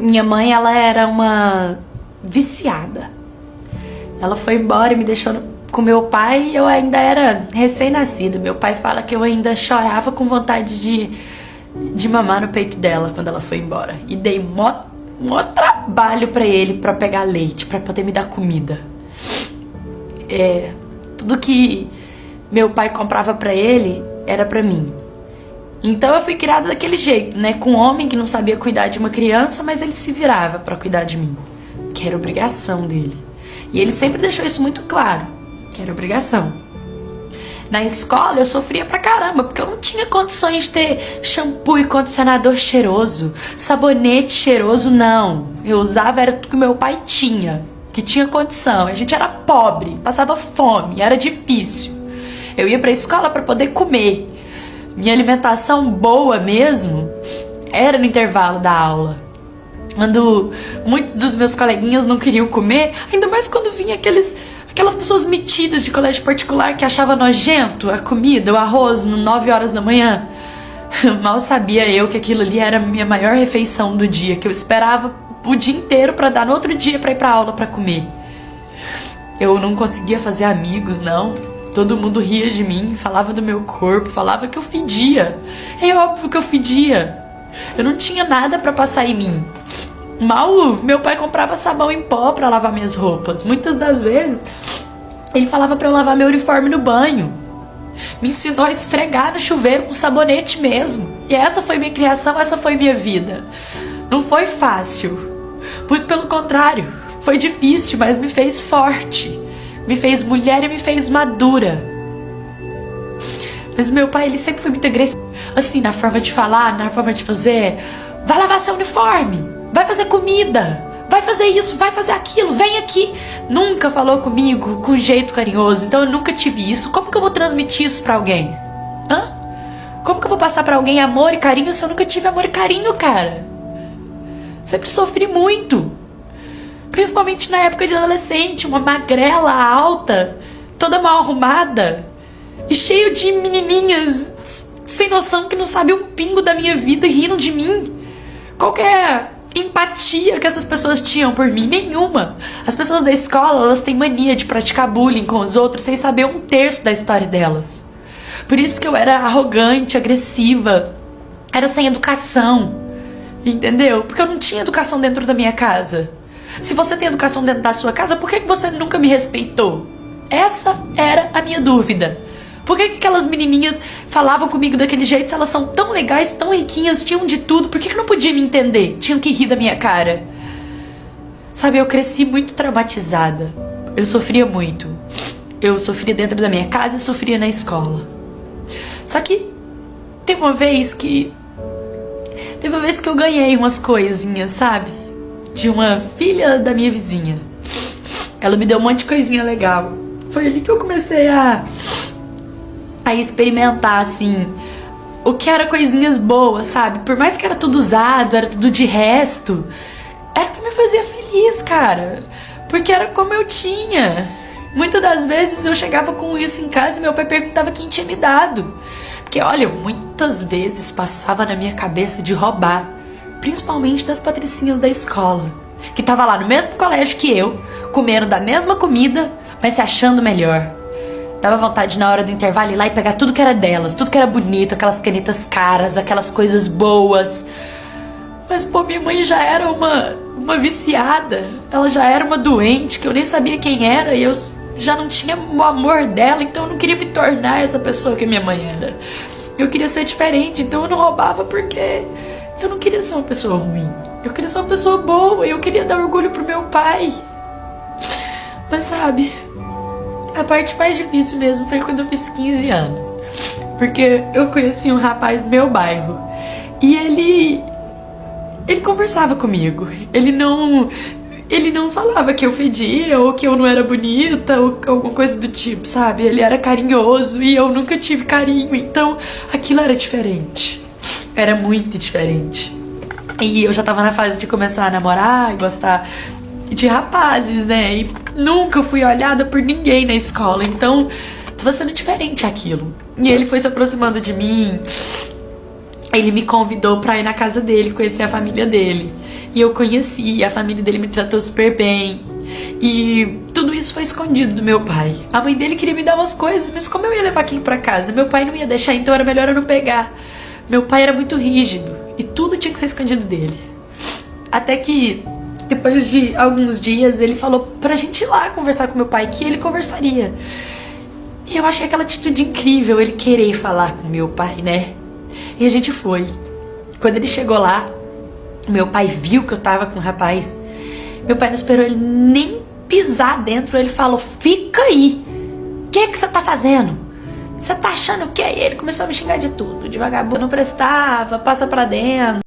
Minha mãe, ela era uma viciada. Ela foi embora e me deixou com meu pai e eu ainda era recém-nascido. Meu pai fala que eu ainda chorava com vontade de mamar no peito dela quando ela foi embora. E dei mó trabalho pra ele pra pegar leite, pra poder me dar comida. Tudo que meu pai comprava pra ele era pra mim. Então eu fui criada daquele jeito, né? Com um homem que não sabia cuidar de uma criança, mas ele se virava pra cuidar de mim, que era obrigação dele. E ele sempre deixou isso muito claro, que era obrigação. Na escola eu sofria pra caramba, porque eu não tinha condições de ter shampoo e condicionador cheiroso, sabonete cheiroso, não. Eu usava, era tudo que meu pai tinha, que tinha condição. A gente era pobre, passava fome, era difícil. Eu ia pra escola pra poder comer. Minha alimentação boa mesmo era no intervalo da aula. Quando muitos dos meus coleguinhas não queriam comer, ainda mais quando vinha aquelas pessoas metidas de colégio particular que achavam nojento a comida, o arroz, 9 horas da manhã. Mal sabia eu que aquilo ali era a minha maior refeição do dia, que eu esperava o dia inteiro pra dar no outro dia pra ir pra aula pra comer. Eu não conseguia fazer amigos, não. Todo mundo ria de mim, falava do meu corpo, falava que eu fedia. É óbvio que eu fedia. Eu não tinha nada pra passar em mim. Mal, meu pai comprava sabão em pó pra lavar minhas roupas. Muitas das vezes, ele falava pra eu lavar meu uniforme no banho. Me ensinou a esfregar no chuveiro com sabonete mesmo. E essa foi minha criação, essa foi minha vida. Não foi fácil. Muito pelo contrário. Foi difícil, mas me fez forte. Me fez mulher e me fez madura. Mas o meu pai, ele sempre foi muito agressivo. Assim, na forma de falar, na forma de fazer. Vai lavar seu uniforme. Vai fazer comida. Vai fazer isso, vai fazer aquilo. Vem aqui. Nunca falou comigo com jeito carinhoso. Então eu nunca tive isso. Como que eu vou transmitir isso pra alguém? Como que eu vou passar pra alguém amor e carinho se eu nunca tive amor e carinho, cara? Sempre sofri muito. Principalmente na época de adolescente, uma magrela alta, toda mal arrumada e cheio de menininhas sem noção que não sabem um pingo da minha vida rindo de mim. Qualquer empatia que essas pessoas tinham por mim, nenhuma. As pessoas da escola, elas têm mania de praticar bullying com os outros sem saber 1/3 da história delas. Por isso que eu era arrogante, agressiva, era sem educação, entendeu? Porque eu não tinha educação dentro da minha casa. Se você tem educação dentro da sua casa, por que você nunca me respeitou? Essa era a minha dúvida. Por que aquelas menininhas falavam comigo daquele jeito se elas são tão legais, tão riquinhas, tinham de tudo? Por que não podia me entender? Tinham que rir da minha cara. Sabe, eu cresci muito traumatizada. Eu sofria muito. Eu sofria dentro da minha casa e sofria na escola. Só que teve uma vez que eu ganhei umas coisinhas, sabe? De uma filha da minha vizinha. Ela me deu um monte de coisinha legal. Foi ali que eu comecei a experimentar, assim, o que era coisinhas boas, sabe? Por mais que era tudo usado, era tudo de resto, era o que me fazia feliz, cara. Porque era como eu tinha. Muitas das vezes eu chegava com isso em casa e meu pai perguntava quem tinha me dado. Porque, olha, muitas vezes passava na minha cabeça de roubar. Principalmente das patricinhas da escola, que tava lá no mesmo colégio que eu, comendo da mesma comida, mas se achando melhor. Dava vontade na hora do intervalo ir lá e pegar tudo que era delas, tudo que era bonito, aquelas canetas caras, aquelas coisas boas. Mas, pô, minha mãe já era uma viciada, ela já era uma doente, que eu nem sabia quem era, e eu já não tinha o amor dela, então eu não queria me tornar essa pessoa que minha mãe era. Eu queria ser diferente, então eu não roubava porque eu não queria ser uma pessoa ruim. Eu queria ser uma pessoa boa. Eu queria dar orgulho pro meu pai. Mas sabe, a parte mais difícil mesmo foi quando eu fiz 15 anos. Porque eu conheci um rapaz do meu bairro. E ele conversava comigo. Ele não falava que eu fedia ou que eu não era bonita ou alguma coisa do tipo, sabe? Ele era carinhoso e eu nunca tive carinho. Então aquilo era diferente. Era muito diferente. E eu já tava na fase de começar a namorar e gostar de rapazes, né? E nunca fui olhada por ninguém na escola. Então, tava sendo diferente aquilo. E ele foi se aproximando de mim. Ele me convidou pra ir na casa dele, conhecer a família dele. E eu conheci, a família dele me tratou super bem. E tudo isso foi escondido do meu pai. A mãe dele queria me dar umas coisas, mas como eu ia levar aquilo pra casa? Meu pai não ia deixar, então era melhor eu não pegar. Meu pai era muito rígido e tudo tinha que ser escondido dele. Até que, depois de alguns dias, ele falou pra gente ir lá conversar com meu pai, que ele conversaria. E eu achei aquela atitude incrível, ele querer falar com meu pai, né? E a gente foi. Quando ele chegou lá, meu pai viu que eu tava com o rapaz. Meu pai não esperou ele nem pisar dentro. Ele falou, fica aí. O que você tá fazendo? Você tá achando o quê? E ele começou a me xingar de tudo. De vagabundo, não prestava, passa pra dentro.